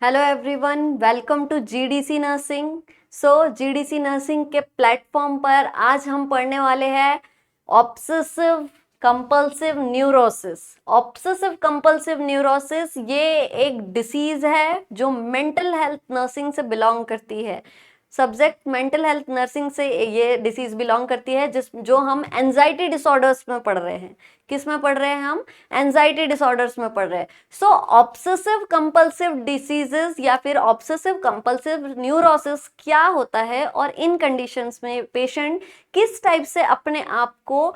Hello everyone, welcome to GDC nursing. GDC nursing के platform पर आज हम पढ़ने वाले हैं obsessive compulsive neurosis. Obsessive compulsive neurosis ये एक डिसीज है जो मेंटल हेल्थ नर्सिंग से बिलोंग करती है। सब्जेक्ट मेंटल हेल्थ नर्सिंग से ये डिसीज बिलोंग करती है जो हम एंजाइटी डिसऑर्डर्स में पढ़ रहे हैं। किस में पढ़ रहे हैं हम? एंजाइटी डिसऑर्डर्स में पढ़ रहे हैं। ऑब्सेसिव कंपल्सिव डिसीजेस या फिर ऑब्सेसिव कंपल्सिव न्यूरोसिस क्या होता है और इन कंडीशंस में पेशेंट किस टाइप से अपने आप को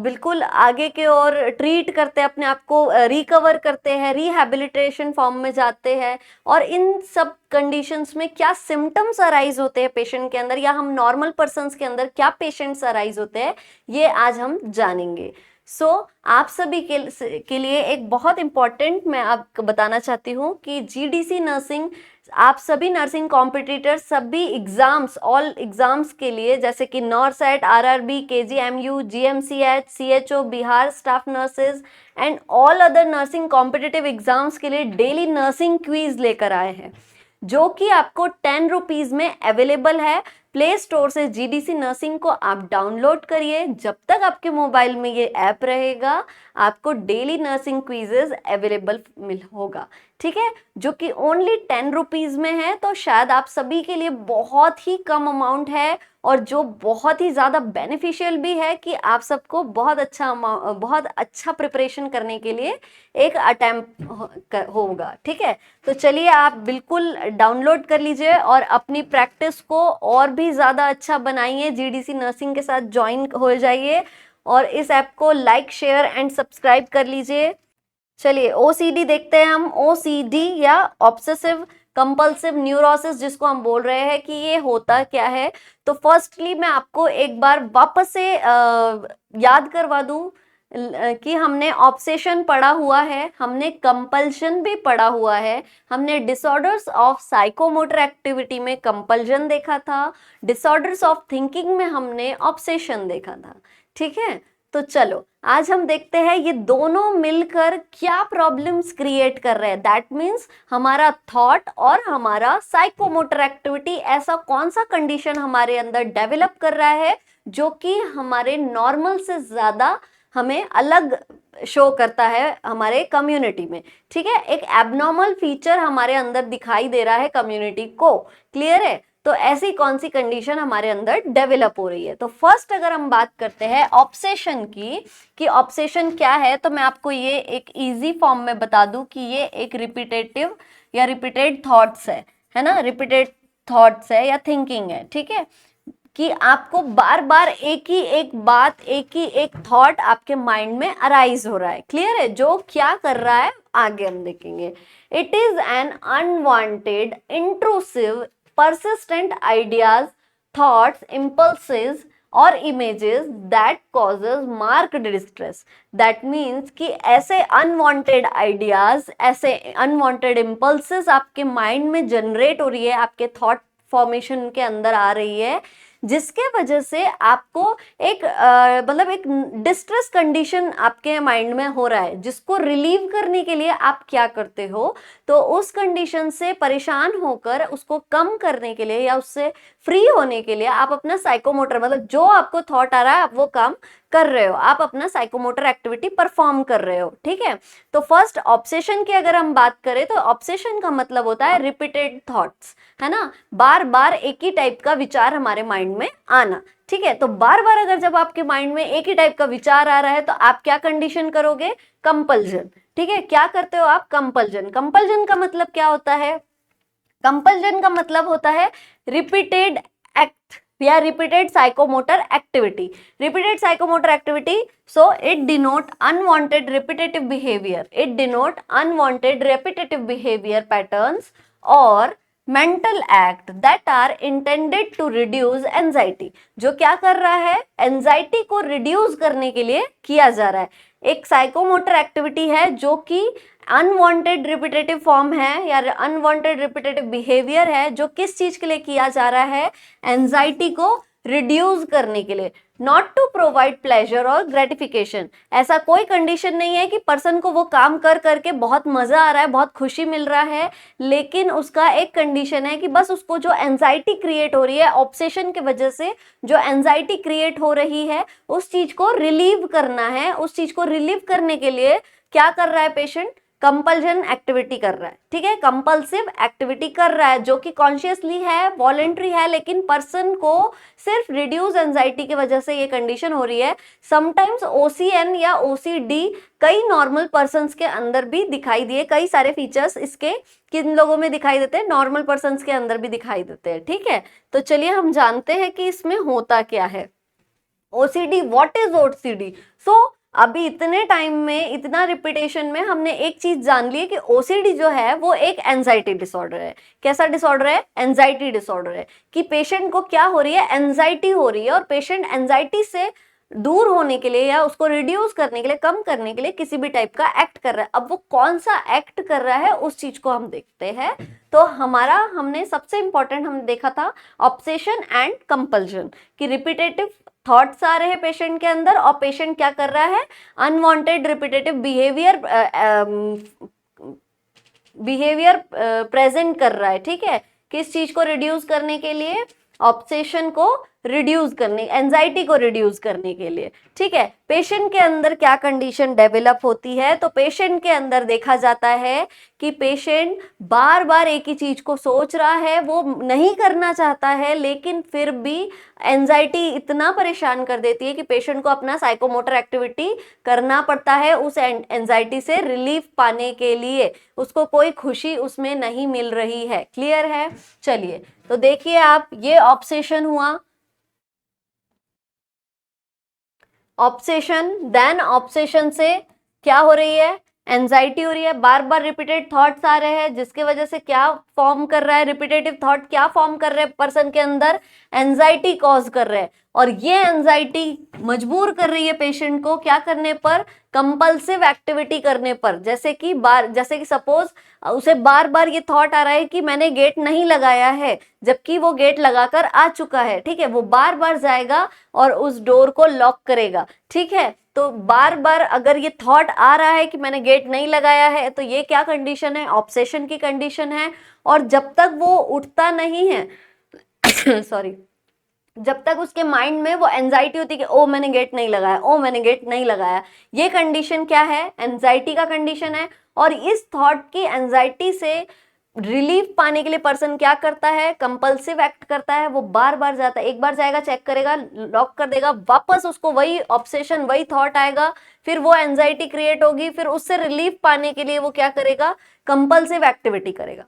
बिल्कुल आगे के ओर ट्रीट करते हैं, अपने आप को रिकवर करते हैं, रिहैबिलिटेशन फॉर्म में जाते हैं, और इन सब कंडीशंस में क्या सिम्टम्स अराइज होते हैं पेशेंट के अंदर, या हम नॉर्मल पर्सन्स के अंदर क्या पेशेंट्स अराइज होते हैं, ये आज हम जानेंगे। आप सभी के लिए एक बहुत इंपॉर्टेंट मैं आपको बताना चाहती हूँ कि जीडीसी नर्सिंग, आप सभी नर्सिंग कॉम्पिटिटर सभी एग्जाम्स, ऑल एग्जाम्स के लिए, जैसे कि NORCET, RRB, KGMU, GMCH, CHO, Bihar staff nurses and all other nursing competitive exams के लिए डेली नर्सिंग क्विज लेकर आए हैं, जो कि आपको 10 रुपीज में अवेलेबल है। प्ले स्टोर से जीडीसी नर्सिंग को आप डाउनलोड करिए। जब तक आपके मोबाइल में ये ऐप रहेगा आपको डेली नर्सिंग क्विजेज अवेलेबल मिल होगा, ठीक है, जो कि ओनली 10 रुपीज में है। तो शायद आप सभी के लिए बहुत ही कम अमाउंट है और जो बहुत ही ज़्यादा बेनिफिशियल भी है कि आप सबको बहुत अच्छा प्रिपरेशन करने के लिए एक अटेम्प्ट होगा, ठीक है। तो चलिए आप बिल्कुल डाउनलोड कर लीजिए और अपनी प्रैक्टिस को और भी ज़्यादा अच्छा बनाइए। जीडीसी नर्सिंग के साथ ज्वाइन हो जाइए और इस ऐप को लाइक, शेयर एंड सब्सक्राइब कर लीजिए। चलिए ओसीडी देखते हैं हम। ओसीडी या ऑब्सेसिव कंपल्सिव न्यूरोसिस जिसको हम बोल रहे हैं कि ये होता क्या है। तो फर्स्टली मैं आपको एक बार वापस से याद करवा दूं कि हमने ऑब्सेशन पढ़ा हुआ है, हमने कंपल्शन भी पढ़ा हुआ है, हमने डिसऑर्डर्स ऑफ साइकोमोटर एक्टिविटी में कंपल्शन देखा था, डिसऑर्डर्स ऑफ थिंकिंग में हमने ऑब्सेशन देखा था, ठीक है। तो चलो आज हम देखते हैं ये दोनों मिलकर क्या प्रॉब्लम्स क्रिएट कर रहे हैं। दैट मीन्स हमारा थॉट और हमारा साइकोमोटर एक्टिविटी, ऐसा कौन सा कंडीशन हमारे अंदर डेवलप कर रहा है जो कि हमारे नॉर्मल से ज्यादा हमें अलग शो करता है हमारे कम्युनिटी में, ठीक है। एक एबनॉर्मल फीचर हमारे अंदर दिखाई दे रहा है कम्युनिटी को, क्लियर है। तो ऐसी कौन सी कंडीशन हमारे अंदर डेवलप हो रही है। तो फर्स्ट अगर हम बात करते हैं ऑब्सेशन की कि ऑब्सेशन क्या है, तो मैं आपको ये एक इजी फॉर्म में बता दूं कि ये एक रिपीटेटिव या रिपीटेड थॉट्स है ना, रिपीटेड थॉट्स है या थिंकिंग है, ठीक है, कि आपको बार बार एक ही एक बात, एक ही एक थॉट आपके माइंड में अराइज हो रहा है, क्लियर है। जो क्या कर रहा है आगे हम देखेंगे। It is an unwanted, intrusive, persistent ideas, thoughts, impulses और images that causes marked distress. That means कि ऐसे unwanted ideas, ऐसे unwanted impulses आपके mind में generate हो रही है, आपके thought formation के अंदर आ रही है, जिसके वजह से आपको एक मतलब एक डिस्ट्रेस कंडीशन आपके माइंड में हो रहा है, जिसको रिलीव करने के लिए आप क्या करते हो, तो उस कंडीशन से परेशान होकर उसको कम करने के लिए या उससे फ्री होने के लिए आप अपना साइकोमोटर, मतलब जो आपको थॉट आ रहा है आप वो काम कर रहे हो, आप अपना साइकोमोटर एक्टिविटी परफॉर्म कर रहे हो, ठीक है। तो फर्स्ट ऑब्सेशन की अगर हम बात करें तो ऑब्सेशन का मतलब होता है रिपीटेड थॉट्स, है ना, बार बार एक ही टाइप का विचार हमारे माइंड में आना, ठीक है। तो बार बार अगर जब आपके माइंड में एक ही टाइप का विचार आ रहा है तो आप क्या कंडीशन करोगे? कंपल्जन, ठीक है। क्या करते हो आप? कंपल्जन। कंपल्जन का मतलब क्या होता है? कंपल्जन का मतलब होता है रिपीटेड एक्ट या repeated psychomotor activity. Repeated psychomotor activity, so it denote unwanted repetitive behaviour, it denote unwanted repetitive behaviour patterns और mental act that are intended to reduce anxiety. जो क्या कर रहा है? एंजाइटी को रिड्यूस करने के लिए किया जा रहा है। एक साइकोमोटर एक्टिविटी है जो कि अनवांटेड रिपीटेटिव फॉर्म है या अनवांटेड रिपीटेटिव बिहेवियर है, जो किस चीज के लिए किया जा रहा है? एंजाइटी को रिड्यूस करने के लिए, नॉट टू प्रोवाइड प्लेजर और ग्रेटिफिकेशन। ऐसा कोई कंडीशन नहीं है कि पर्सन को वो काम कर करके बहुत मजा आ रहा है, बहुत खुशी मिल रहा है, लेकिन उसका एक कंडीशन है कि बस उसको जो एंजाइटी क्रिएट हो रही है ऑब्सेशन की वजह से, जो एंजाइटी क्रिएट हो रही है उस चीज को रिलीव करना है। उस चीज को रिलीव करने के लिए क्या कर रहा है पेशेंट, कंपल्जन एक्टिविटी कर रहा है, ठीक है, कंपल्सिव एक्टिविटी कर रहा है जो कि कॉन्शियसली है, वॉलेंट्री है, लेकिन पर्सन को सिर्फ रिड्यूस एंजाइटी की वजह से ये कंडीशन हो रही है। समटाइम्स ओसीएन या ओसीडी कई नॉर्मल पर्सन्स के अंदर भी दिखाई दिए, कई सारे फीचर्स इसके किन लोगों में दिखाई देते हैं, नॉर्मल पर्सन्स के अंदर भी दिखाई देते हैं, ठीक है। तो चलिए हम जानते हैं कि इसमें होता क्या है। OCD, what is OCD? So अभी इतने टाइम में, इतना रिपीटेशन में हमने एक चीज जान ली है कि ओसीडी जो है वो एक एंजाइटी डिसऑर्डर है। कैसा डिसऑर्डर है? एंजाइटी डिसऑर्डर है, कि पेशेंट को क्या हो रही है, एंजाइटी हो रही है, और पेशेंट एंजाइटी से दूर होने के लिए या उसको रिड्यूस करने के लिए, कम करने के लिए किसी भी टाइप का एक्ट कर रहा है। अब वो कौन सा एक्ट कर रहा है उस चीज को हम देखते हैं। तो हमने सबसे इंपॉर्टेंट हमने देखा था ऑब्सेशन एंड कंपल्शन, कि रिपीटेटिव थॉट्स आ रहे हैं पेशेंट के अंदर और पेशेंट क्या कर रहा है, अनवांटेड रिपीटेटिव बिहेवियर प्रेजेंट कर रहा है, ठीक है। किस चीज को रिड्यूस करने के लिए? ऑब्सेशन को रिड्यूस करने, एंजाइटी को रिड्यूस करने के लिए, ठीक है। पेशेंट के अंदर क्या कंडीशन डेवलप होती है? तो पेशेंट के अंदर देखा जाता है कि पेशेंट बार बार एक ही चीज को सोच रहा है, वो नहीं करना चाहता है, लेकिन फिर भी एंजाइटी इतना परेशान कर देती है कि पेशेंट को अपना साइकोमोटर एक्टिविटी करना पड़ता है उस एंजाइटी से रिलीफ पाने के लिए। उसको कोई खुशी उसमें नहीं मिल रही है। क्लियर है? चलिए तो देखिए आप, ये ऑब्सेशन हुआ, ऑब्सेशन, देन ऑब्सेशन से क्या हो रही है, एंजाइटी हो रही है, बार बार रिपीटेड थॉट्स आ रहे हैं, जिसके वजह से क्या फॉर्म कर रहा है, रिपीटेटिव थॉट क्या फॉर्म कर रहे हैं पर्सन के अंदर, एंजाइटी कॉज कर रहे हैं। और ये एंजाइटी मजबूर कर रही है पेशेंट को क्या करने पर, कंपल्सिव एक्टिविटी करने पर। जैसे कि सपोज उसे बार बार ये थॉट आ रहा है कि मैंने गेट नहीं लगाया है, जबकि वो गेट लगाकर आ चुका है, ठीक है। वो बार बार जाएगा और उस डोर को लॉक करेगा, ठीक है। तो बार बार अगर ये थॉट आ रहा है कि मैंने गेट नहीं लगाया है, तो ये क्या कंडीशन है, ऑब्सेशन की कंडीशन है। और जब तक वो उठता नहीं है सॉरी, जब तक उसके माइंड में वो एंजाइटी होती है कि ओ मैंने गेट नहीं लगाया, ओ मैंने गेट नहीं लगाया, ये कंडीशन क्या है, एंजाइटी का कंडीशन है। और इस थॉट की एंजाइटी से रिलीफ पाने के लिए पर्सन क्या करता है, कंपल्सिव एक्ट करता है। वो बार बार जाता है, एक बार जाएगा, चेक करेगा, लॉक कर देगा, वापस उसको वही ऑब्सेशन, वही थॉट आएगा, फिर वो एंजाइटी क्रिएट होगी, फिर उससे रिलीफ पाने के लिए वो क्या करेगा, कंपल्सिव एक्टिविटी करेगा।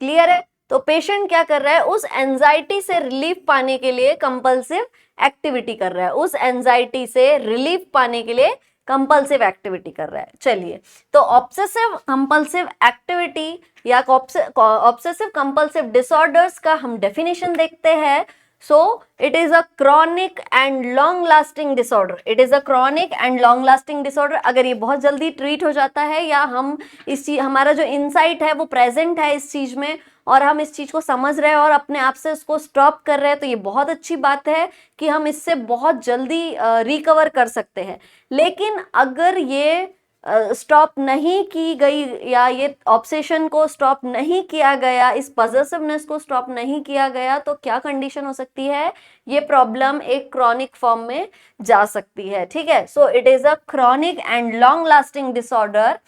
क्लियर है? तो पेशेंट क्या कर रहा है, उस एंजाइटी से रिलीफ पाने के लिए कंपल्सिव एक्टिविटी कर रहा है, उस एंजाइटी से रिलीफ पाने के लिए कंपल्सिव एक्टिविटी कर रहा है। चलिए, तो ऑब्सेसिव कंपल्सिव एक्टिविटी या ऑब्सेसिव कंपल्सिव डिसऑर्डर्स का हम डेफिनेशन देखते हैं। So it is a chronic and long lasting disorder. It is a chronic and long lasting disorder. अगर ये बहुत जल्दी ट्रीट हो जाता है, या हम इस चीज, हमारा जो इंसाइट है वो प्रेजेंट है इस चीज में, और हम इस चीज को समझ रहे हैं और अपने आप से उसको स्टॉप कर रहे हैं, तो ये बहुत अच्छी बात है कि हम इससे बहुत जल्दी रिकवर कर सकते हैं। लेकिन अगर ये स्टॉप नहीं की गई, या ये ऑब्सेशन को स्टॉप नहीं किया गया, इस पॉसेसिवनेस को स्टॉप नहीं किया गया, तो क्या कंडीशन हो सकती है, ये प्रॉब्लम एक क्रॉनिक फॉर्म में जा सकती है, ठीक है। So it is a chronic and long lasting disorder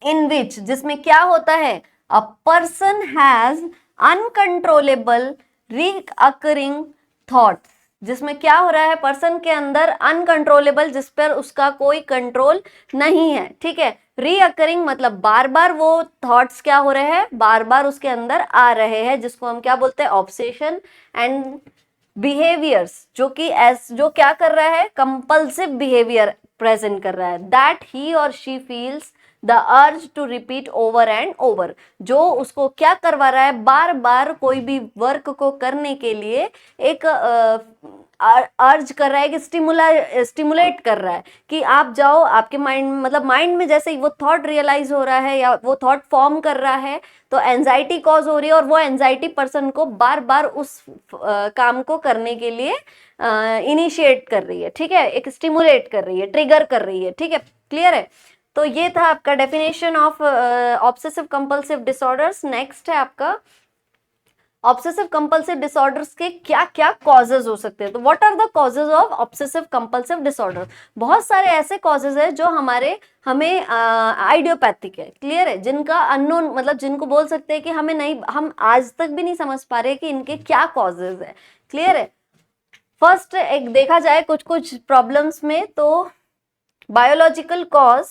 in which, जिसमें क्या होता है, a person has uncontrollable recurring thoughts, जिसमें क्या हो रहा है, पर्सन के अंदर अनकंट्रोलेबल, जिस पर उसका कोई कंट्रोल नहीं है, ठीक है। रीअकरिंग मतलब बार बार वो थॉट्स क्या हो रहे हैं, बार बार उसके अंदर आ रहे हैं, जिसको हम क्या बोलते हैं, ऑब्सेशन एंड बिहेवियर्स, जो क्या कर रहा है, कंपल्सिव बिहेवियर प्रेजेंट कर रहा है, दैट ही और she feels the urge to repeat over and over, जो उसको क्या करवा रहा है, बार बार कोई भी वर्क को करने के लिए एक अर्ज कर रहा है कि स्टिमुलेट कर रहा है कि आप जाओ, आपके माइंड मतलब माइंड में जैसे ही वो थॉट रियलाइज हो रहा है या वो थॉट फॉर्म कर रहा है तो एंजाइटी कॉज हो रही है, और वो एंजाइटी पर्सन को बार बार उस काम को करने के लिए इनिशिएट कर रही है, ठीक है, एक स्टिमुलेट कर रही है, ट्रिगर कर रही है, ठीक है, क्लियर है। तो ये था आपका definition of obsessive compulsive disorders. Next है आपका ऑब्सेसिव कंपल्सिव डिसऑर्डर्स के क्या क्या कॉजेज हो सकते हैं। तो what are the causes of obsessive compulsive disorder. बहुत सारे ऐसे कॉजेज है जो हमें आइडियोपैथिक है, क्लियर है, जिनका अननोन मतलब जिनको बोल सकते हैं कि हम आज तक भी नहीं समझ पा रहे कि इनके क्या कॉजेज है, क्लियर है। फर्स्ट एक देखा जाए कुछ कुछ प्रॉब्लम्स में तो biological cause,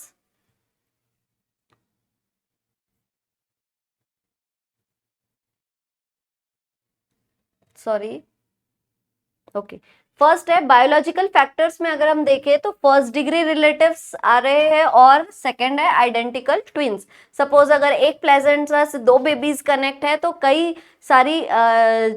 sorry, okay, first है बायोलॉजिकल फैक्टर्स में अगर हम देखें तो फर्स्ट डिग्री रिलेटिव्स आ रहे हैं, और सेकंड है आइडेंटिकल ट्विंस। सपोज अगर एक प्लेजेंटा से दो बेबीज कनेक्ट है तो कई सारी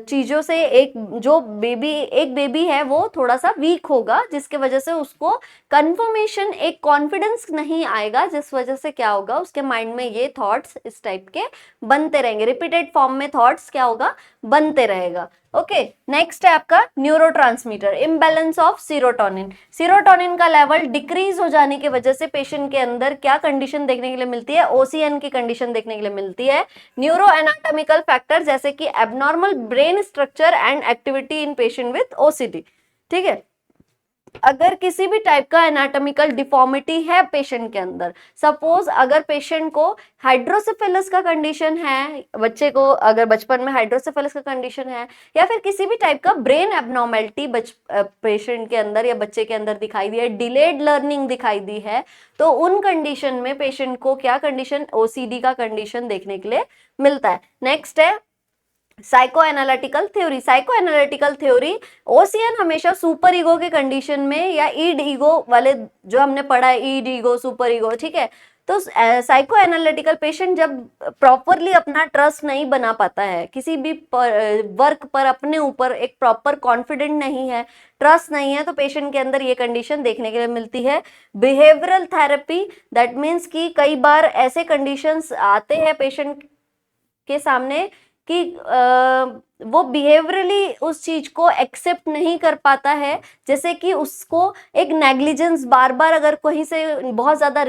चीजों से एक बेबी है वो थोड़ा सा वीक होगा, जिसके वजह से उसको कंफर्मेशन, एक कॉन्फिडेंस नहीं आएगा, जिस वजह से क्या होगा उसके माइंड में ये थॉट्स इस टाइप के बनते रहेंगे, रिपीटेड फॉर्म में थॉट्स क्या होगा बनते रहेगा। ओके, नेक्स्ट है आपका neurotransmitter, imbalance of serotonin. Serotonin का लेवल डिक्रीज हो जाने की वजह से पेशेंट के अंदर क्या कंडीशन देखने के लिए मिलती है, ओसीएन की कंडीशन देखने के लिए मिलती है। न्यूरो एनाटॉमिकल फैक्टर जैसे कि abnormal brain structure and activity in patient with OCD, ठीक है। अगर किसी भी टाइप का एनाटॉमिकल डिफॉर्मिटी है पेशेंट के अंदर, सपोज अगर पेशेंट को हाइड्रोसेफेलस का कंडीशन है, बच्चे को अगर बचपन में हाइड्रोसेफेलस का कंडीशन है, या फिर किसी भी टाइप का ब्रेन एबनॉर्मेलिटी पेशेंट के अंदर या बच्चे के अंदर दिखाई दी है, डिलेड लर्निंग दिखाई दी है, तो उन कंडीशन में पेशेंट को क्या कंडीशन, ओसीडी का कंडीशन देखने के लिए मिलता है। नेक्स्ट है psycho analytical theory. Psycho analytical theory, OCN हमेशा सुपर ईगो के कंडीशन में या ईड ईगो वाले जो हमने पढ़ा है, ईड ईगो सुपर ईगो, ठीक है। तो साइको एनालिटिकल पेशेंट जब प्रॉपरली अपना ट्रस्ट नहीं बना पाता है किसी भी वर्क पर, अपने ऊपर एक प्रॉपर कॉन्फिडेंट नहीं है, ट्रस्ट नहीं है, तो पेशेंट के अंदर ये कंडीशन देखने के लिए मिलती है। बिहेवियरल थेरेपी, दैट मीन्स कि कई बार ऐसे कंडीशंस आते हैं पेशेंट के सामने कि वो बिहेवियरली उस चीज को एक्सेप्ट नहीं कर पाता है, जैसे कि उसको एक नेग्लिजेंस, बार बार अगर कहीं से बहुत ज्यादा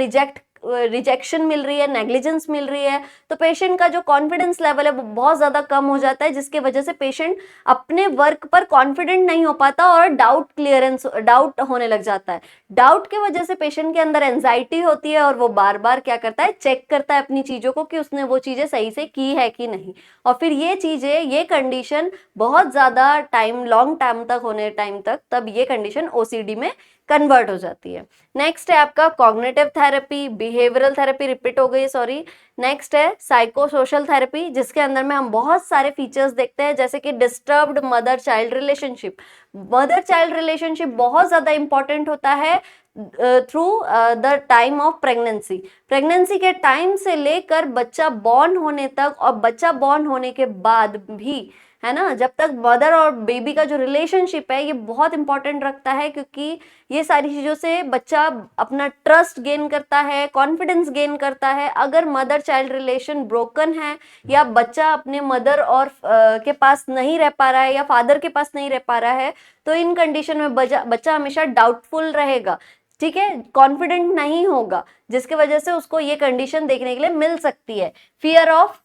रिजेक्शन मिल रही है, नेग्लिजेंस मिल रही है, तो पेशेंट का जो कॉन्फिडेंस लेवल है वो बहुत ज्यादा कम हो जाता है, जिसके वजह से पेशेंट अपने वर्क पर कॉन्फिडेंट नहीं हो पाता और डाउट होने लग जाता है। डाउट के वजह से पेशेंट के अंदर एंजाइटी होती है और वो बार बार क्या करता है, चेक करता है अपनी चीजों को कि उसने वो चीजें सही से की है कि नहीं, और फिर ये कंडीशन बहुत ज्यादा लॉन्ग टाइम तक होने टाइम तक तब ये कंडीशन ओसीडी में कन्वर्ट हो जाती है। नेक्स्ट है आपका cognitive therapy, behavioural therapy repeat हो गई, सॉरी। नेक्स्ट है साइको सोशल थेरेपी, जिसके अंदर में हम बहुत सारे फीचर्स देखते हैं, जैसे कि disturbed mother child relationship. Mother child relationship बहुत ज्यादा इंपॉर्टेंट होता है through the time of pregnancy के टाइम से लेकर बच्चा बॉर्न होने तक, और बच्चा बॉर्न होने के बाद भी, है ना, जब तक मदर और बेबी का जो रिलेशनशिप है ये बहुत इंपॉर्टेंट रखता है, क्योंकि ये सारी चीजों से बच्चा अपना ट्रस्ट गेन करता है, कॉन्फिडेंस गेन करता है। अगर मदर चाइल्ड रिलेशन ब्रोकन है या बच्चा अपने मदर और के पास नहीं रह पा रहा है या फादर के पास नहीं रह पा रहा है, तो इन कंडीशन में बच्चा हमेशा डाउटफुल रहेगा, ठीक है, कॉन्फिडेंट नहीं होगा, जिसके वजह से उसको ये कंडीशन देखने के लिए मिल सकती है। फियर ऑफ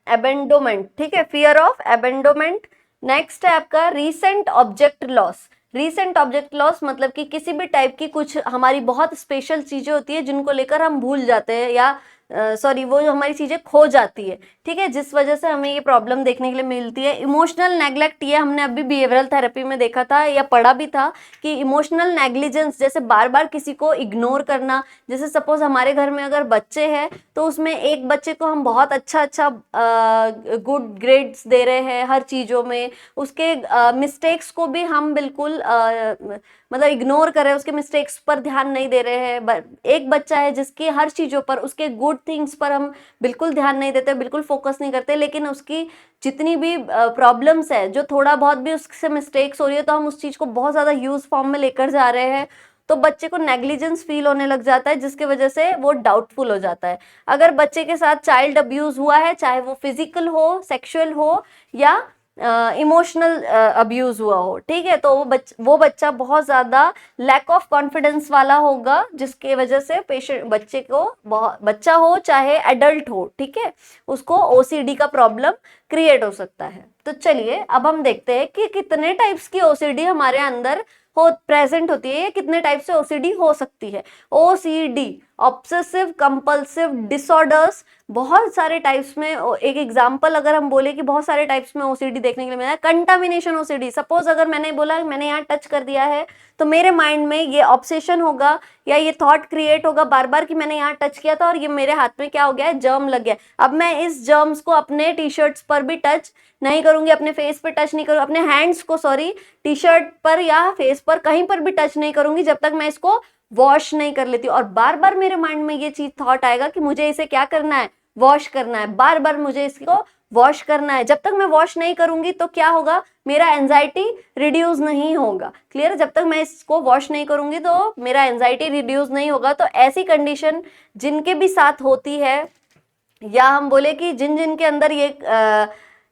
एबेंडोमेंट, ठीक है, फियर ऑफ एबेंडोमेंट। नेक्स्ट है आपका recent object loss. Recent object loss मतलब कि किसी भी टाइप की कुछ हमारी बहुत स्पेशल चीजें होती है जिनको लेकर हम भूल जाते हैं, या सॉरी वो जो हमारी चीजें खो जाती है, ठीक है, जिस वजह से हमें ये प्रॉब्लम देखने के लिए मिलती है। इमोशनल नेग्लेक्ट, ये हमने अभी बिहेवियरल थेरेपी में देखा था या पढ़ा भी था कि इमोशनल नेग्लिजेंस, जैसे बार बार किसी को इग्नोर करना। जैसे सपोज हमारे घर में अगर बच्चे हैं तो उसमें एक बच्चे को हम बहुत अच्छा गुड ग्रेड्स दे रहे हैं हर चीज़ों में, उसके मिस्टेक्स को भी हम बिल्कुल मतलब इग्नोर कर रहे हैं, उसके मिस्टेक्स पर ध्यान नहीं दे रहे हैं। एक बच्चा है जिसकी हर चीज़ों पर, उसके गुड थिंग्स पर हम बिल्कुल ध्यान नहीं देते, बिल्कुल फोकस नहीं करते, लेकिन उसकी जितनी भी प्रॉब्लम्स है, जो थोड़ा बहुत भी उससे मिस्टेक्स हो रही है, तो हम उस चीज को बहुत ज्यादा यूज फॉर्म में लेकर जा रहे हैं, तो बच्चे को नेग्लिजेंस फील होने लग जाता है, जिसकी वजह से वो डाउटफुल हो जाता है। अगर बच्चे के साथ चाइल्ड अब्यूज हुआ है, चाहे वो फिजिकल हो, सेक्सुअल हो, या इमोशनल अब्यूज हुआ हो, ठीक है, तो वो बच्चा बहुत ज्यादा लैक ऑफ कॉन्फिडेंस वाला होगा, जिसके वजह से पेशेंट बच्चे को, बच्चा हो चाहे एडल्ट हो, ठीक है, उसको ओसीडी का प्रॉब्लम क्रिएट हो सकता है। तो चलिए अब हम देखते हैं कि कितने टाइप्स की ओसीडी हमारे अंदर प्रेजेंट होती है, या कितने टाइप से ओसीडी हो सकती है। ओसीडी, ऑब्सेसिव कंपल्सिव डिसऑर्डर्स, बहुत सारे टाइप्स में। एक एग्जांपल अगर हम बोले कि बहुत सारे टाइप्स में ओसीडी देखने के लिए मिला है, कंटामिनेशन ओसीडी। सपोज अगर मैंने बोला मैंने यहाँ टच कर दिया है, तो मेरे माइंड में ये ऑब्सेशन होगा, या ये थॉट क्रिएट होगा बार बार कि मैंने यहाँ टच किया था और ये मेरे हाथ में क्या हो गया है, जर्म लग गया। अब मैं इस जर्म्स को अपने टी शर्ट्स पर भी टच नहीं करूंगी, अपने फेस पे टच नहीं करूंगी, अपने हैंड्स को, सॉरी, टी शर्ट पर या फेस पर कहीं पर भी टच नहीं करूंगी, जब तक मैं इसको वॉश नहीं कर लेती। और बार बार मेरे माइंड में ये चीज थॉट आएगा कि मुझे इसे क्या करना है, वॉश करना है, बार बार मुझे इसको वॉश करना है। जब तक मैं वॉश नहीं करूंगी तो क्या होगा, मेरा एंजाइटी रिड्यूस नहीं होगा। क्लियर? जब तक मैं इसको वॉश नहीं करूंगी तो मेरा एंजाइटी रिड्यूस नहीं होगा। तो ऐसी कंडीशन जिनके भी साथ होती है, या हम बोले कि जिन जिन के अंदर ये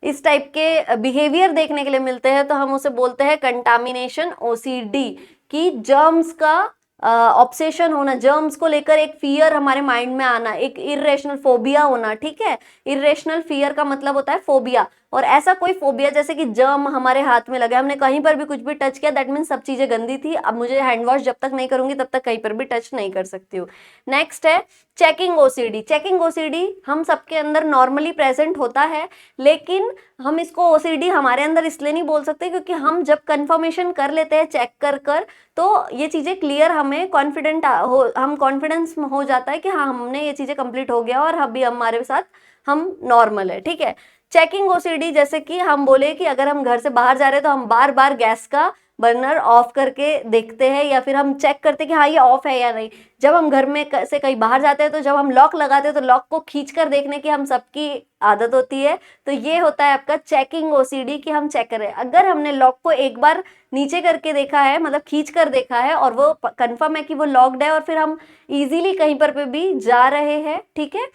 इस टाइप के बिहेवियर देखने के लिए मिलते हैं, तो हम उसे बोलते हैं कंटामिनेशन ओसीडी, कि जर्म्स का ऑब्सेशन होना, जर्म्स को लेकर एक फियर हमारे माइंड में आना, एक इरेशनल फोबिया होना। ठीक है, इरेशनल फियर का मतलब होता है फोबिया। और ऐसा कोई फोबिया जैसे कि जर्म हमारे हाथ में लगा, हमने कहीं पर भी कुछ भी टच किया, दैट मीन सब चीजें गंदी थी, अब मुझे हैंड वॉश जब तक नहीं करूंगी तब तक कहीं पर भी टच नहीं कर सकती हूँ। नेक्स्ट है चेकिंग ओसीडी। चेकिंग ओसीडी हम सबके अंदर नॉर्मली प्रेजेंट होता है, लेकिन हम इसको ओसीडी हमारे अंदर इसलिए नहीं बोल सकते क्योंकि हम जब कंफर्मेशन कर लेते हैं चेक कर कर, तो ये चीजें क्लियर, हमें कॉन्फिडेंट हो, हम कॉन्फिडेंस हो जाता है कि हाँ हमने ये चीजें कंप्लीट हो गया और अभी हमारे साथ हम नॉर्मल है। ठीक है, चेकिंग ओसीडी जैसे कि हम बोले कि अगर हम घर से बाहर जा रहे हैं तो हम बार बार गैस का बर्नर ऑफ करके देखते हैं, या फिर हम चेक करते हैं कि हाँ ये ऑफ है या नहीं। जब हम घर में से कहीं बाहर जाते हैं तो जब हम लॉक लगाते हैं तो लॉक को खींच कर देखने की हम सबकी आदत होती है। तो ये होता है आपका चेकिंग ओसीडी, कि हम चेक करें। अगर हमने लॉक को एक बार नीचे करके देखा है, मतलब खींच कर देखा है, और वो कंफर्म है कि वो लॉक्ड है, और फिर हम इजीली कहीं पर पे भी जा रहे हैं, ठीक है,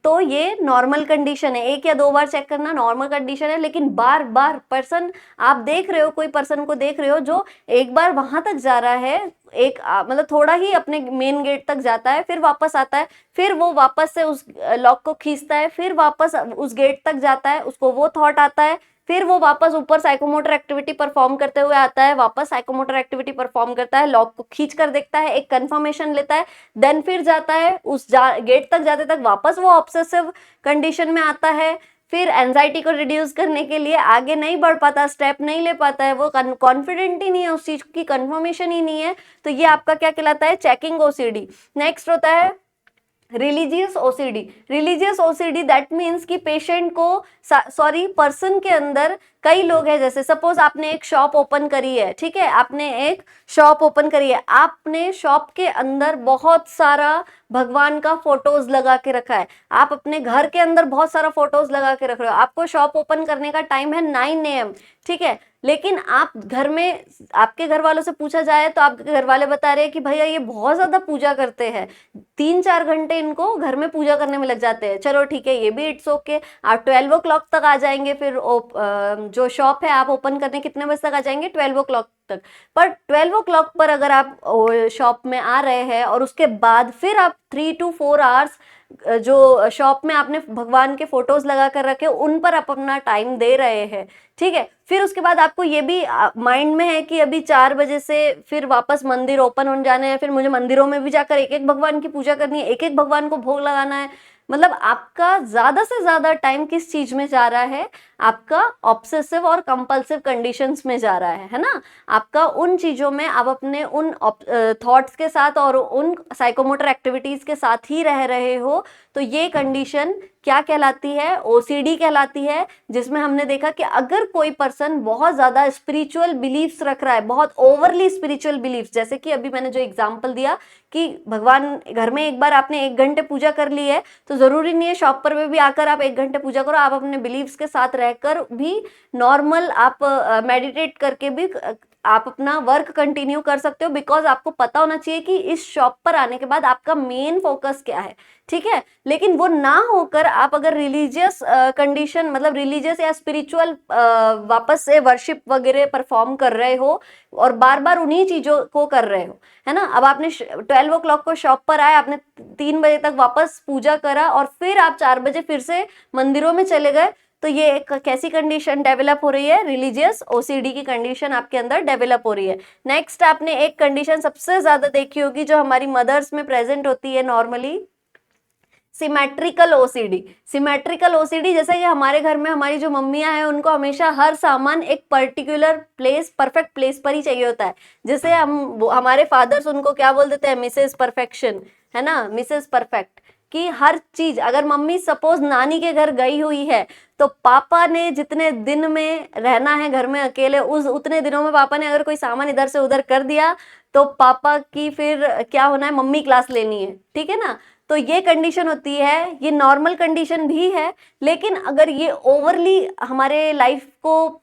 तो ये नॉर्मल कंडीशन है। एक या दो बार चेक करना नॉर्मल कंडीशन है, लेकिन बार बार पर्सन, आप देख रहे हो, कोई पर्सन को देख रहे हो जो एक बार वहां तक जा रहा है, एक मतलब थोड़ा ही अपने मेन गेट तक जाता है, फिर वापस आता है, फिर वो वापस से उस लॉक को खींचता है, फिर वापस उस गेट तक जाता है, उसको वो थॉट आता है, फिर वो वापस ऊपर साइकोमोटर एक्टिविटी परफॉर्म करते हुए आता है, वापस साइकोमोटर एक्टिविटी परफॉर्म करता है, लॉक को खींच कर देखता है, एक कंफर्मेशन लेता है, देन फिर जाता है उस गेट तक, जाते तक वापस वो ऑब्सेसिव कंडीशन में आता है, फिर एंजाइटी को रिड्यूस करने के लिए आगे नहीं बढ़ पाता, स्टेप नहीं ले पाता है, वो कॉन्फिडेंट ही नहीं है, उस चीज की कंफर्मेशन ही नहीं है। तो ये आपका क्या कहलाता है, चेकिंग ओसीडी। नेक्स्ट होता है religious OCD. Religious OCD that means कि पेशेंट को, सॉरी, पर्सन के अंदर कई लोग हैं, जैसे सपोज आपने एक शॉप ओपन करी है, ठीक है, आपने एक शॉप ओपन करी है, आपने शॉप के अंदर बहुत सारा भगवान का फोटोज लगा के रखा है, आप अपने घर के अंदर बहुत सारा फोटोज लगा के रख रहे हो, आपको शॉप ओपन करने का टाइम है 9 AM, ठीक है, लेकिन आप घर में, आपके घर वालों से पूछा जाए तो आपके घर वाले बता रहे हैं कि भैया ये बहुत ज्यादा पूजा करते हैं, 3-4 घंटे इनको घर में पूजा करने में लग जाते हैं। चलो ठीक है, ये भी इट्स ओके, आप 12 o'clock तक आ जाएंगे, फिर जो शॉप है आप ओपन करने कितने बजे तक आ जाएंगे, 12 o'clock तक। पर 12 o'clock पर अगर आप शॉप में आ रहे हैं और उसके बाद फिर आप 3 to 4 hours जो शॉप में आपने भगवान के फोटोज लगा कर रखे उन पर आप अपना टाइम दे रहे हैं, ठीक है, फिर उसके बाद आपको ये भी माइंड में है कि अभी 4 बजे से फिर वापस मंदिर ओपन होने जाने हैं, फिर मुझे मंदिरों में भी जाकर एक एक भगवान की पूजा करनी है, एक एक भगवान को भोग लगाना है। मतलब आपका ज्यादा से ज्यादा टाइम किस चीज में जा रहा है, आपका ऑब्सेसिव और कंपल्सिव कंडीशंस में जा रहा है ना। आपका उन चीजों में आप अपने उन थॉट्स के साथ और उन साइकोमोटर एक्टिविटीज के साथ ही रह रहे हो, तो ये कंडीशन क्या कहलाती है? ओसीडी कहलाती है। जिसमें हमने देखा कि अगर कोई पर्सन बहुत ज्यादा स्पिरिचुअल बिलीफ्स रख रहा है, बहुत ओवरली स्पिरिचुअल बिलीफ्स, जैसे कि अभी मैंने जो एग्जांपल दिया कि भगवान घर में एक बार आपने 1 घंटे पूजा कर ली है, तो जरूरी नहीं है शॉप पर भी आकर आप 1 घंटे पूजा करो। आप अपने बिलीव्स के साथ रहकर भी नॉर्मल आप मेडिटेट करके भी आप अपना वर्क कंटिन्यू कर सकते हो, बिकॉज आपको पता होना चाहिए कि इस शॉप पर आने के बाद आपका मेन फोकस क्या है, ठीक है। लेकिन वो ना होकर आप अगर रिलीजियस कंडीशन, मतलब रिलीजियस या स्पिरिचुअल वापस से वर्शिप वगैरह परफॉर्म कर रहे हो और बार बार उन्हीं चीजों को कर रहे हो, है ना। अब आपने 12 o'clock को शॉप पर आए, आपने 3 बजे तक वापस पूजा करा और फिर आप 4 बजे फिर से मंदिरों में चले गए, तो ये एक कैसी कंडीशन डेवलप हो रही है? रिलीजियस ओसीडी की कंडीशन आपके अंदर डेवलप हो रही है। नेक्स्ट आपने एक कंडीशन सबसे ज्यादा देखी होगी जो हमारी मदर्स में प्रेजेंट होती है normally, symmetrical OCD. Symmetrical OCD जैसे कि हमारे घर में हमारी जो मम्मियां हैं उनको हमेशा हर सामान एक पर्टिकुलर प्लेस, परफेक्ट प्लेस पर ही चाहिए होता है। जैसे हमारे फादर्स उनको क्या बोल देते हैं? मिसेस परफेक्शन, है ना, मिसेस परफेक्ट। कि हर चीज, अगर मम्मी सपोज नानी के घर गई हुई है तो पापा ने जितने दिन में रहना है घर में अकेले, उस उतने दिनों में पापा ने अगर कोई सामान इधर से उधर कर दिया तो पापा की फिर क्या होना है? मम्मी क्लास लेनी है, ठीक है ना। तो ये कंडीशन होती है, ये नॉर्मल कंडीशन भी है, लेकिन अगर ये ओवरली हमारे लाइफ को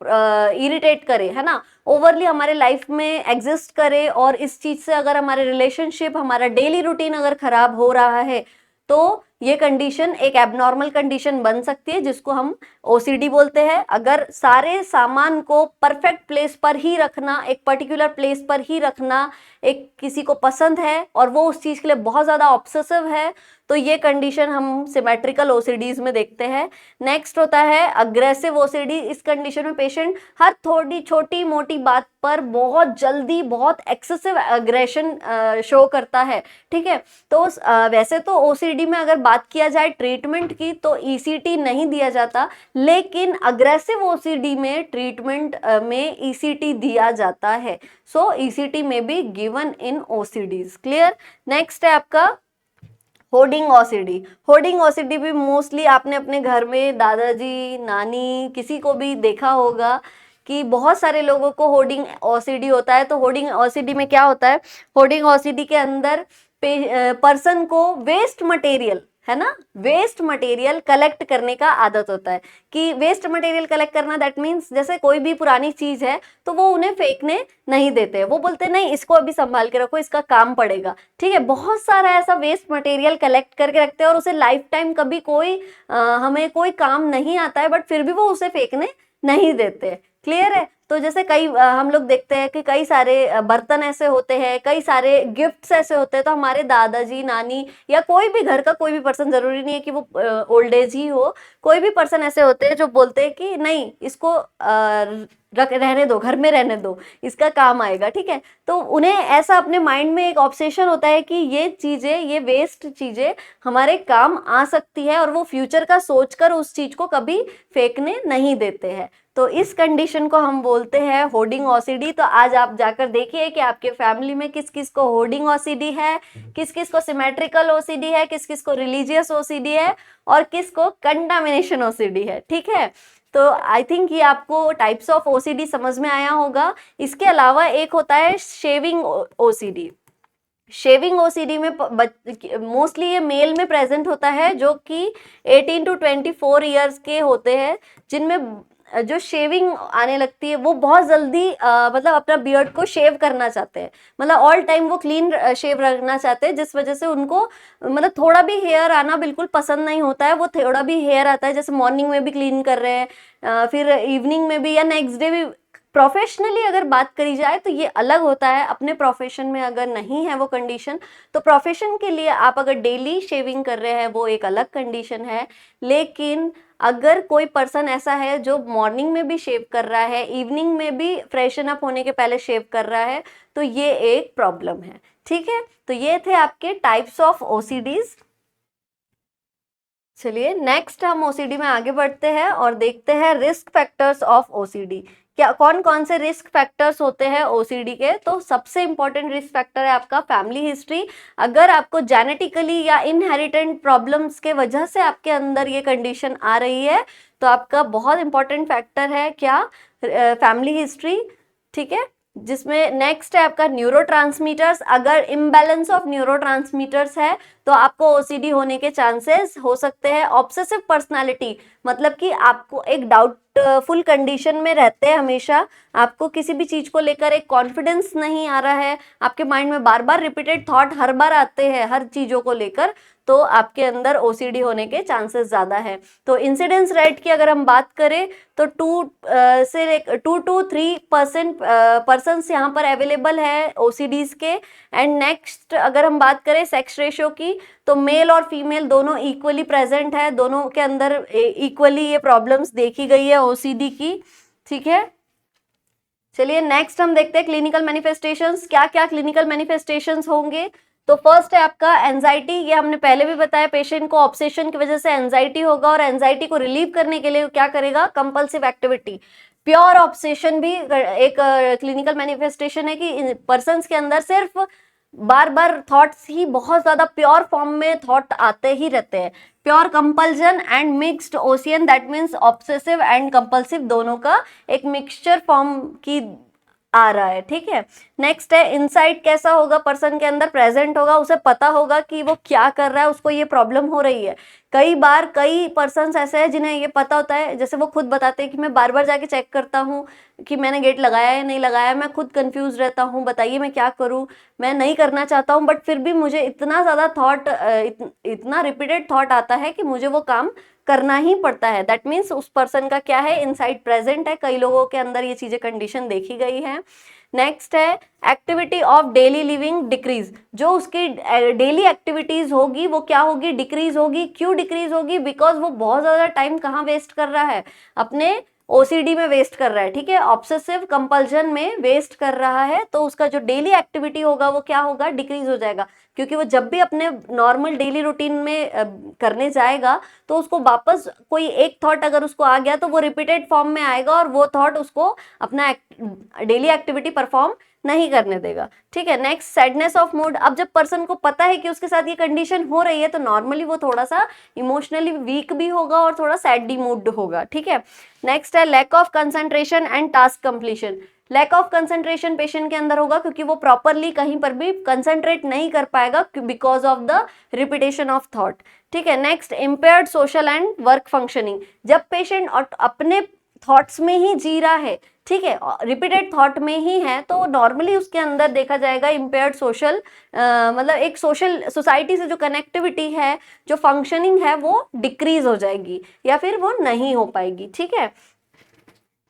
इरिटेट करे, है ना, ओवरली हमारे लाइफ में एग्जिस्ट करे और इस चीज से अगर हमारे रिलेशनशिप, हमारा डेली रूटीन अगर खराब हो रहा है, तो ये कंडीशन एक एबनॉर्मल कंडीशन बन सकती है जिसको हम ओसीडी बोलते हैं। अगर सारे सामान को परफेक्ट प्लेस पर ही रखना, एक पर्टिकुलर प्लेस पर ही रखना एक किसी को पसंद है और वो उस चीज के लिए बहुत ज्यादा ऑब्सेसिव है, तो ये कंडीशन हम सिमेट्रिकल ओसीडीज में देखते हैं। नेक्स्ट होता है अग्रेसिव ओसीडी। इस कंडीशन में पेशेंट हर थोड़ी छोटी मोटी बात पर बहुत जल्दी, बहुत एक्सेसिव एग्रेशन शो करता है, ठीक है। तो वैसे तो ओसीडी में अगर बात किया जाए ट्रीटमेंट की तो ईसीटी नहीं दिया जाता, लेकिन अग्रेसिव ओसीडी में ट्रीटमेंट में ईसीटी दिया जाता है। सो ईसीटी में be given in OCDs. Clear. Next है आपका होर्डिंग ओसीडी। होर्डिंग ओसीडी भी मोस्टली आपने अपने घर में दादाजी, नानी, किसी को भी देखा होगा कि बहुत सारे लोगों को होर्डिंग ओसीडी होता है। तो होर्डिंग ओसीडी में क्या होता है? होर्डिंग ओसीडी के अंदर पर्सन को वेस्ट मटेरियल, है ना, वेस्ट मटेरियल कलेक्ट करने का आदत होता है। कि वेस्ट मटेरियल कलेक्ट करना दैट मीन्स जैसे कोई भी पुरानी चीज है तो वो उन्हें फेंकने नहीं देते, वो बोलते नहीं इसको अभी संभाल के रखो, इसका काम पड़ेगा, ठीक है। बहुत सारा ऐसा वेस्ट मटेरियल कलेक्ट करके रखते हैं और उसे लाइफ टाइम कभी कोई हमें कोई काम नहीं आता है, बट फिर भी वो उसे फेंकने नहीं देते। क्लियर है। तो जैसे कई हम लोग देखते हैं कि कई सारे बर्तन ऐसे होते हैं, कई सारे गिफ्ट्स ऐसे होते हैं, तो हमारे दादाजी, नानी या कोई भी घर का कोई भी पर्सन, जरूरी नहीं है कि वो ओल्ड एज ही हो, कोई भी पर्सन ऐसे होते हैं जो बोलते हैं कि नहीं इसको रहने दो, घर में रहने दो, इसका काम आएगा, ठीक है। तो उन्हें ऐसा अपने माइंड में एक ऑब्सेशन होता है कि ये चीजें, ये वेस्ट चीजें हमारे काम आ सकती है और वो फ्यूचर का सोचकर उस चीज को कभी फेंकने नहीं देते हैं। तो इस कंडीशन को हम बोलते हैं होर्डिंग ओसीडी। तो आज आप जाकर देखिए कि आपके फैमिली में किस किस को होर्डिंग ओसीडी है, किस किस को सिमेट्रिकल ओसीडी है, किस किस को रिलीजियस ओसीडी है और किस को कंटामिनेशन ओसीडी है, ठीक है। तो आई थिंक ये आपको टाइप्स ऑफ ओसीडी समझ में आया होगा। इसके अलावा एक होता है शेविंग ओसीडी। शेविंग ओसीडी में मोस्टली ये मेल में प्रेजेंट होता है जो कि 18 to 24 ईयर्स के होते हैं, जिनमें जो शेविंग आने लगती है वो बहुत जल्दी मतलब अपना बियर्ड को शेव करना चाहते हैं, मतलब ऑल टाइम वो क्लीन शेव रखना चाहते हैं, जिस वजह से उनको मतलब थोड़ा भी हेयर आना बिल्कुल पसंद नहीं होता है। वो थोड़ा भी हेयर आता है, जैसे मॉर्निंग में भी क्लीन कर रहे हैं, फिर इवनिंग में भी या नेक्स्ट डे भी। प्रोफेशनली अगर बात करी जाए तो ये अलग होता है, अपने प्रोफेशन में अगर नहीं है वो कंडीशन, तो प्रोफेशन के लिए आप अगर डेली शेविंग कर रहे हैं वो एक अलग कंडीशन है। लेकिन अगर कोई पर्सन ऐसा है जो मॉर्निंग में भी शेव कर रहा है, इवनिंग में भी फ्रेशन अप होने के पहले शेव कर रहा है, तो ये एक प्रॉब्लम है, ठीक है। तो ये थे आपके टाइप्स ऑफ ओसीडीज। चलिए नेक्स्ट हम ओसीडी में आगे बढ़ते हैं और देखते हैं रिस्क फैक्टर्स ऑफ ओसीडी। क्या कौन कौन से रिस्क फैक्टर्स होते हैं ओसीडी के? तो सबसे इंपॉर्टेंट रिस्क फैक्टर है आपका फैमिली हिस्ट्री। अगर आपको जेनेटिकली या इनहेरिटेंट प्रॉब्लम्स के वजह से आपके अंदर ये कंडीशन आ रही है तो आपका बहुत इंपॉर्टेंट फैक्टर है क्या? Family history. ठीक है, जिसमें नेक्स्ट है आपका न्यूरोट्रांसमीटर्स। अगर इम्बैलेंस ऑफ न्यूरोट्रांसमीटर्स है तो आपको ओसीडी होने के चांसेस हो सकते हैं। ऑब्सेसिव पर्सनालिटी, मतलब कि आपको एक डाउटफुल कंडीशन में रहते हैं हमेशा, आपको किसी भी चीज को लेकर एक कॉन्फिडेंस नहीं आ रहा है, आपके माइंड में बार बार रिपीटेड थॉट हर बार आते हैं हर चीजों को लेकर, तो आपके अंदर ओसीडी होने के चांसेस ज्यादा है। तो इंसिडेंस रेट की अगर हम बात करें तो 2 to 3% पर्सन्स यहाँ पर अवेलेबल है ओसीडीज के। एंड नेक्स्ट अगर हम बात करें सेक्स रेशियो की तो मेल और फीमेल दोनों इक्वली प्रेजेंट है, दोनों के अंदर इक्वली ये प्रॉब्लम्स देखी गई है ओसीडी की। ठीक है, चलिए नेक्स्ट हम देखते हैं क्लिनिकल मैनिफेस्टेशंस। क्या क्या क्लिनिकल मैनिफेस्टेशंस होंगे? तो फर्स्ट है आपका एंजाइटी। ये हमने पहले भी बताया, पेशेंट को ऑब्सेशन की वजह से एंजाइटी होगा और एंजाइटी को रिलीव करने के लिए क्या करेगा? Compulsive activity. प्योर ऑब्सेशन भी एक क्लिनिकल मैनिफेस्टेशन है कि पर्सन्स के अंदर सिर्फ बार बार थॉट्स ही बहुत ज्यादा प्योर फॉर्म में थॉट आते ही रहते हैं। Pure compulsion and mixed ocean, that means obsessive and compulsive दोनों का एक मिक्सचर फॉर्म की आ रहा है। ठीक है, नेक्स्ट है इनसाइट। कैसा होगा? पर्सन के अंदर प्रेजेंट होगा, उसे पता होगा कि वो क्या कर रहा है, उसको ये प्रॉब्लम हो रही है। कई बार कई पर्सन्स ऐसे हैं जिन्हें ये पता होता है, जैसे वो खुद बताते हैं कि मैं बार बार जाके चेक करता हूँ कि मैंने गेट लगाया या नहीं लगाया, मैं खुद कंफ्यूज रहता हूँ, बताइए मैं क्या करूँ, मैं नहीं करना चाहता हूँ बट फिर भी मुझे इतना ज़्यादा थॉट इतना रिपीटेड थॉट आता है कि मुझे वो काम करना ही पड़ता है। दैट मीन्स उस पर्सन का क्या है? इनसाइट प्रेजेंट है। कई लोगों के अंदर ये चीजें कंडीशन देखी गई है। नेक्स्ट है activity of daily living decrease. जो उसकी डेली एक्टिविटीज होगी वो क्या होगी? डिक्रीज होगी। क्यों डिक्रीज होगी? बिकॉज वो बहुत ज्यादा टाइम कहाँ वेस्ट कर रहा है? अपने ओसीडी में वेस्ट कर रहा है। ठीक है, ऑब्सेसिव कंपल्जन में वेस्ट कर रहा है, तो उसका जो डेली एक्टिविटी होगा वो क्या होगा? डिक्रीज हो जाएगा। क्योंकि वो जब भी अपने नॉर्मल डेली रूटीन में करने जाएगा तो उसको वापस कोई एक थॉट अगर उसको आ गया तो वो रिपीटेड फॉर्म में आएगा और वो थॉट उसको अपना डेली एक्टिविटी परफॉर्म नहीं करने देगा। ठीक है, नेक्स्ट सैडनेस ऑफ मूड। अब जब पर्सन को पता है कि उसके साथ ये कंडीशन हो रही है तो नॉर्मली वो थोड़ा सा इमोशनली वीक भी होगा और थोड़ा सैड मूड होगा। ठीक है, नेक्स्ट है lack of concentration and task completion. Lack of concentration patient के अंदर होगा क्योंकि वो प्रॉपरली कहीं पर भी कंसंट्रेट नहीं कर पाएगा because of the repetition of thought. ठीक है, next impaired social and work functioning. जब पेशेंट अपने थॉट्स में ही जी रहा है, ठीक है, रिपीटेड थॉट में ही है, तो नॉर्मली उसके अंदर देखा जाएगा इम्पेयर्ड सोशल, मतलब एक सोशल सोसाइटी से जो कनेक्टिविटी है, जो फंक्शनिंग है वो डिक्रीज हो जाएगी या फिर वो नहीं हो पाएगी। ठीक है,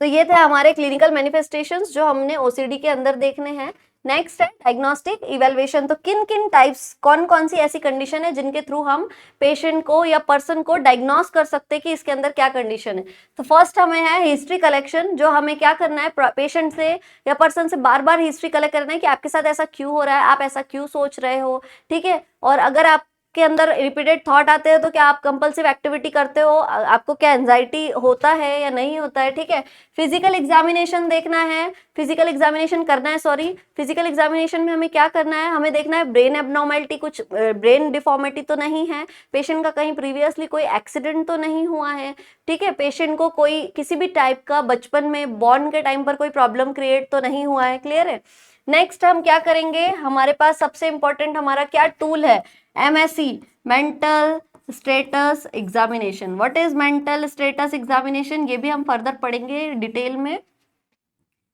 तो ये थे हमारे क्लिनिकल मैनिफेस्टेशंस जो हमने ओसीडी के अंदर देखने हैं। नेक्स्ट है डायग्नोस्टिक इवेल्युएशन। तो किन किन टाइप्स, कौन कौन सी ऐसी कंडीशन है जिनके थ्रू हम पेशेंट को या पर्सन को डायग्नोस कर सकते हैं कि इसके अंदर क्या कंडीशन है। तो फर्स्ट हमें है हिस्ट्री कलेक्शन। जो हमें क्या करना है, पेशेंट से या पर्सन से बार बार हिस्ट्री कलेक्ट करना है कि आपके साथ ऐसा क्यों हो रहा है, आप ऐसा क्यों सोच रहे हो। ठीक है, और अगर आप के अंदर रिपीटेड थॉट आते हैं तो क्या आप कंपल्सिव एक्टिविटी करते हो, आपको क्या एंजाइटी होता है या नहीं होता है। ठीक है, फिजिकल एग्जामिनेशन देखना है, फिजिकल एग्जामिनेशन करना है, सॉरी, फिजिकल एग्जामिनेशन में हमें क्या करना है, हमें देखना है ब्रेन एबनॉर्मेलिटी, कुछ ब्रेन डिफॉर्मिटी तो नहीं है, पेशेंट का कहीं प्रीवियसली कोई एक्सीडेंट तो नहीं हुआ है। ठीक है, पेशेंट को कोई किसी भी टाइप का बचपन में बॉर्न के टाइम पर कोई प्रॉब्लम क्रिएट तो नहीं हुआ है। क्लियर है। नेक्स्ट हम क्या करेंगे, हमारे पास सबसे इंपॉर्टेंट हमारा क्या टूल है, MSE, mental status examination. What is mental status examination, ये भी हम फर्दर पढ़ेंगे डिटेल में।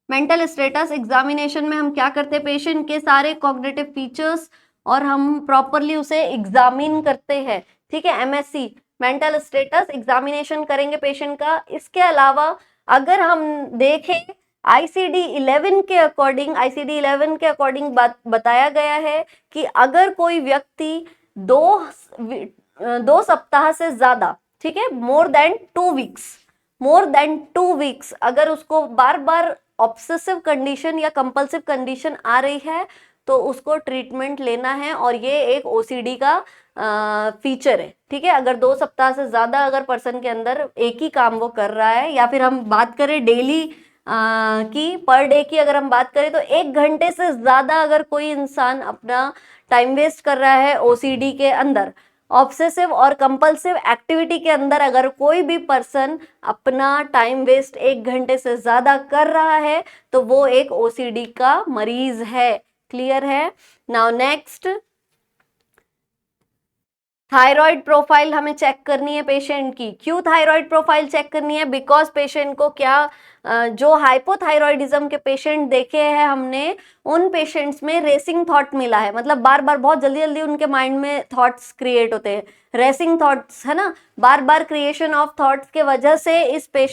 मेंटल स्टेटस एग्जामिनेशन में हम क्या करते हैं, पेशेंट के सारे कॉग्निटिव फीचर्स और हम प्रॉपरली उसे एग्जामिन करते हैं। ठीक है, MSE मेंटल स्टेटस एग्जामिनेशन करेंगे पेशेंट का। इसके अलावा अगर हम देखें ICD-11 के अकॉर्डिंग, ICD-11 के अकॉर्डिंग बताया गया है कि अगर कोई व्यक्ति दो सप्ताह से ज्यादा, ठीक है, मोर देन 2 वीक्स अगर उसको बार बार ऑब्सेसिव कंडीशन या कंपल्सिव कंडीशन आ रही है तो उसको ट्रीटमेंट लेना है और ये एक OCD का फीचर है, ठीक है। अगर 2 सप्ताह से ज्यादा अगर पर्सन के अंदर एक ही काम वो कर रहा है, या फिर हम बात करें डेली की, पर डे की अगर हम बात करें, तो 1 घंटे से ज्यादा अगर कोई इंसान अपना टाइम वेस्ट कर रहा है ओसीडी के अंदर, ऑब्सेसिव और कंपल्सिव एक्टिविटी के अंदर अगर कोई भी पर्सन अपना टाइम वेस्ट 1 घंटे से ज्यादा कर रहा है, तो वो एक ओसीडी का मरीज है। क्लियर है? नाउ नेक्स्ट, थायराइड प्रोफाइल हमें चेक करनी है पेशेंट की। क्यों थायराइड प्रोफाइल चेक करनी है? बिकॉज पेशेंट को क्या जो हाइपोथायरॉयडिज्म के पेशेंट देखे हैं हमने, उन पेशेंट्स में रेसिंग थॉट मिला है, मतलब बार बार बहुत जल्दी जल्दी उनके माइंड में थॉट्स क्रिएट होते हैं, रेसिंग थॉट्स, है ना, बार बार क्रिएशन ऑफ थॉट्स के वजह से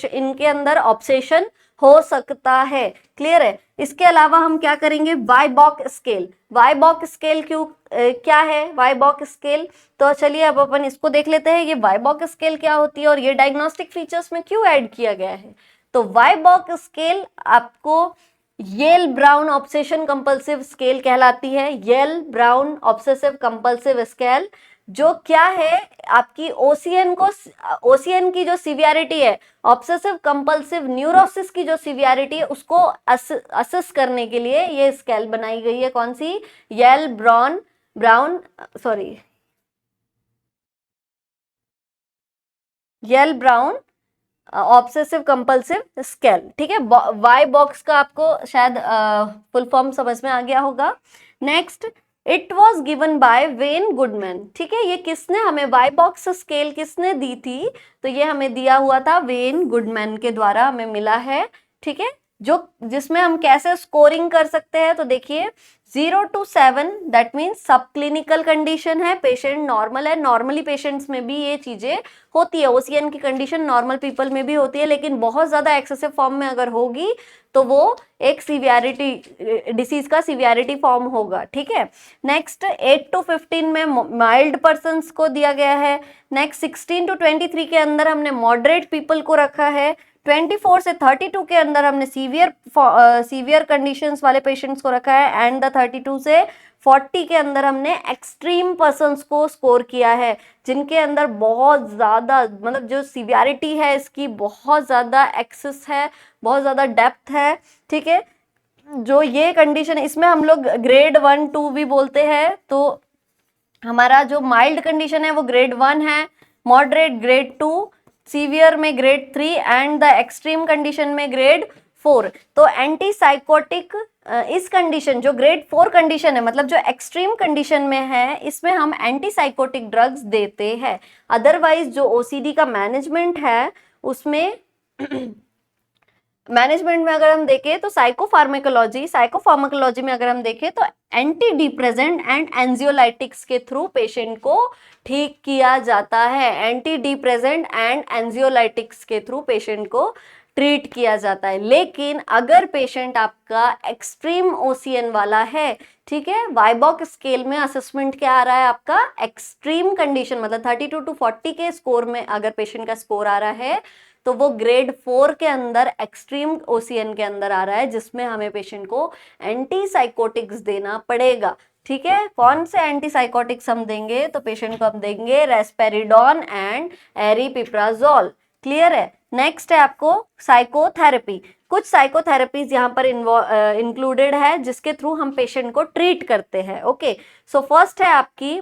इनके अंदर ऑब्सेशन हो सकता है। क्लियर है? इसके अलावा हम क्या करेंगे, वाइबॉक स्केल। वाइबॉक स्केल क्यों क्या है वाइबॉक स्केल? तो चलिए अब अपन इसको देख लेते हैं, ये वाइबॉक स्केल क्या होती है और ये डायग्नोस्टिक फीचर्स में क्यों ऐड किया गया है। तो वाइबॉक स्केल आपको Yale Brown obsession compulsive scale कहलाती है। Yale Brown obsessive compulsive scale जो क्या है, आपकी ओसीएन की जो सिवियरिटी है, ऑब्सेसिव कंपल्सिव न्यूरोसिस की जो सिवियरिटी है, उसको असेस करने के लिए ये स्केल बनाई गई है। कौन सी? Yale Brown obsessive compulsive scale, ठीक है। वाई बॉक्स का आपको शायद फुल फॉर्म समझ में आ गया होगा। Next, it was given by when Goodman, ठीक है। ये किसने हमें वाई बॉक्स स्केल किसने दी थी? तो ये हमें दिया हुआ था वेन गुडमैन के द्वारा हमें मिला है, ठीक है। जिसमें हम कैसे स्कोरिंग कर सकते हैं, तो देखिए 0 to 7 दैट मीन्स सब क्लिनिकल कंडीशन है, पेशेंट नॉर्मल है। नॉर्मली पेशेंट्स में भी ये चीजें होती है, ओसीएन की कंडीशन नॉर्मल पीपल में भी होती है, लेकिन बहुत ज्यादा एक्सेसिव फॉर्म में अगर होगी तो वो एक सीवियरिटी, डिसीज का सीवियरिटी फॉर्म होगा, ठीक है। नेक्स्ट 8 to 15 में माइल्ड पर्सन को दिया गया है। नेक्स्ट 16 to 23 के अंदर हमने मॉडरेट पीपल को रखा है। 24 से 32 के अंदर हमने सीवियर कंडीशंस वाले पेशेंट्स को रखा है। एंड द 32 से 40 के अंदर हमने एक्सट्रीम पर्सन्स को स्कोर किया है, जिनके अंदर बहुत ज़्यादा, मतलब जो सीवियरिटी है इसकी बहुत ज़्यादा एक्सेस है, बहुत ज़्यादा डेप्थ है, ठीक है। जो ये कंडीशन, इसमें हम लोग ग्रेड 1 2 भी बोलते हैं। तो हमारा जो माइल्ड कंडीशन है वो ग्रेड 1 है, मॉडरेट ग्रेड 2, सीवियर में grade 3 and the extreme condition में ग्रेड 4। तो एंटी साइकोटिक इस कंडीशन जो ग्रेड 4 कंडीशन है, मतलब जो एक्सट्रीम कंडीशन में है, इसमें हम एंटी साइकोटिक ड्रग्स देते हैं। अदरवाइज जो ओसीडी का मैनेजमेंट है उसमें मैनेजमेंट में अगर हम देखें तो साइकोफार्माकोलॉजी में अगर हम देखें तो एंटी डिप्रेसेंट एंड एंजियोलाइटिक्स के थ्रू पेशेंट को ठीक किया जाता है। एंटी डिप्रेसेंट एंड एंजियोलाइटिक्स के थ्रू पेशेंट को ट्रीट किया जाता है। लेकिन अगर पेशेंट आपका एक्सट्रीम ओसीएन वाला है, ठीक है, वाइबॉक स्केल में असेसमेंट क्या आ रहा है आपका, एक्सट्रीम कंडीशन, मतलब 32 to 40 के स्कोर में अगर पेशेंट का स्कोर आ रहा है तो वो ग्रेड 4 के अंदर एक्सट्रीम ओसीएन के अंदर आ रहा है, जिसमें हमें पेशेंट को एंटी साइकोटिक्स देना पड़ेगा, ठीक है। कौन से एंटी साइकोटिक्स हम देंगे? तो पेशेंट को हम देंगे रेस्पेरिडोन एंड एरिपिप्राजोल। क्लियर है? नेक्स्ट है आपको साइकोथेरेपी। कुछ साइकोथेरेपीज यहाँ पर इंक्लूडेड है जिसके थ्रू हम पेशेंट को ट्रीट करते हैं। ओके, सो फर्स्ट है आपकी,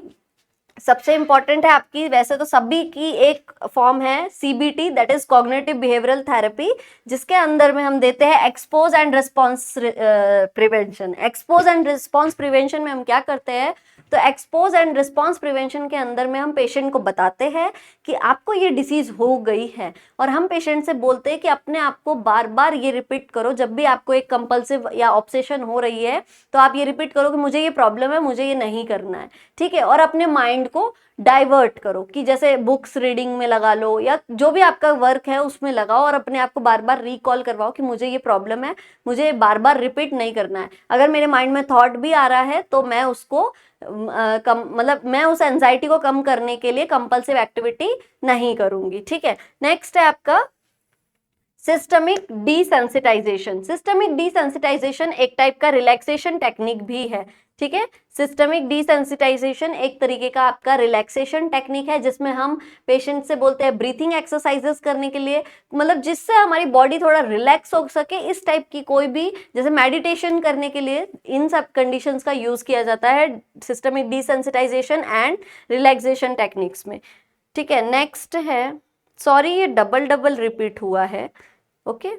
सबसे इंपॉर्टेंट है आपकी, वैसे तो सभी की एक फॉर्म है CBT, that is cognitive behavioural therapy, जिसके अंदर में हम देते हैं expose and response prevention. Expose and response prevention में हम क्या करते हैं? तो एक्सपोज एंड रिस्पॉन्स प्रिवेंशन के अंदर में हम पेशेंट को बताते हैं कि आपको ये डिसीज हो गई है, और हम पेशेंट से बोलते हैं कि अपने आप को बार बार ये रिपीट करो, जब भी आपको एक कंपल्सिव या ऑब्सेशन हो रही है तो आप ये रिपीट करो कि मुझे ये प्रॉब्लम है, मुझे ये नहीं करना है, ठीक है। और अपने माइंड को डाइवर्ट करो, कि जैसे बुक्स रीडिंग में लगा लो या जो भी आपका वर्क है उसमें लगाओ, और अपने आप को बार बार रिकॉल करवाओ कि मुझे ये प्रॉब्लम है, मुझे बार बार रिपीट नहीं करना है। अगर मेरे माइंड में थॉट भी आ रहा है तो मैं उसको मतलब मैं उस एंजाइटी को कम करने के लिए कंपल्सिव एक्टिविटी नहीं करूंगी, ठीक है। नेक्स्ट है आपका सिस्टमिक डिसेंसिटाइजेशन। सिस्टमिक डिसेंसिटाइजेशन एक टाइप का रिलैक्सेशन टेक्निक भी है, ठीक है। सिस्टमिक डिसेंसिटाइजेशन एक तरीके का आपका रिलैक्सेशन टेक्निक है, जिसमें हम पेशेंट से बोलते हैं ब्रीथिंग एक्सरसाइजेस करने के लिए, मतलब जिससे हमारी बॉडी थोड़ा रिलैक्स हो सके, इस टाइप की कोई भी, जैसे मेडिटेशन करने के लिए इन सब कंडीशंस का यूज किया जाता है systemic desensitisation and relaxation techniques में। ठीक है, नेक्स्ट है, सॉरी ये डबल डबल रिपीट हुआ है, ओके।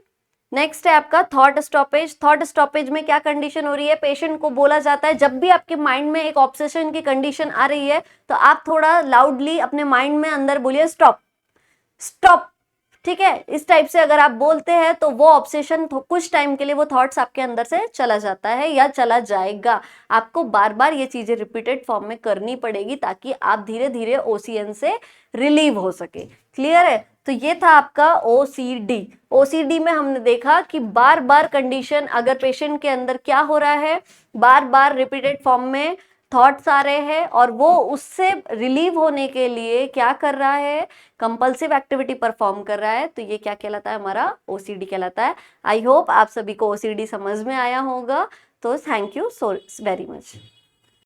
नेक्स्ट है आपका थॉट स्टॉपेज। थॉट स्टॉपेज में क्या कंडीशन हो रही है, पेशेंट को बोला जाता है जब भी आपके माइंड में एक ऑब्सेशन की कंडीशन आ रही है तो आप थोड़ा लाउडली अपने माइंड में अंदर बोलिए स्टॉप स्टॉप। ठीक है, इस टाइप से अगर आप बोलते हैं तो वो ऑब्सेशन कुछ टाइम के लिए, वो थॉट्स आपके अंदर से चला जाता है या चला जाएगा। आपको बार बार ये चीजें रिपीटेड फॉर्म में करनी पड़ेगी ताकि आप धीरे धीरे ओसीएन से रिलीव हो सके। क्लियर है? तो ये था आपका ओसीडी। ओसीडी में हमने देखा कि बार बार कंडीशन, अगर पेशेंट के अंदर क्या हो रहा है, बार बार रिपीटेड फॉर्म में थॉट्स आ रहे हैं और वो उससे रिलीव होने के लिए क्या कर रहा है, कंपल्सिव एक्टिविटी परफॉर्म कर रहा है, तो ये क्या कहलाता है, हमारा ओसीडी कहलाता है। आई होप आप सभी को ओसीडी समझ में आया होगा। तो thank you so very much.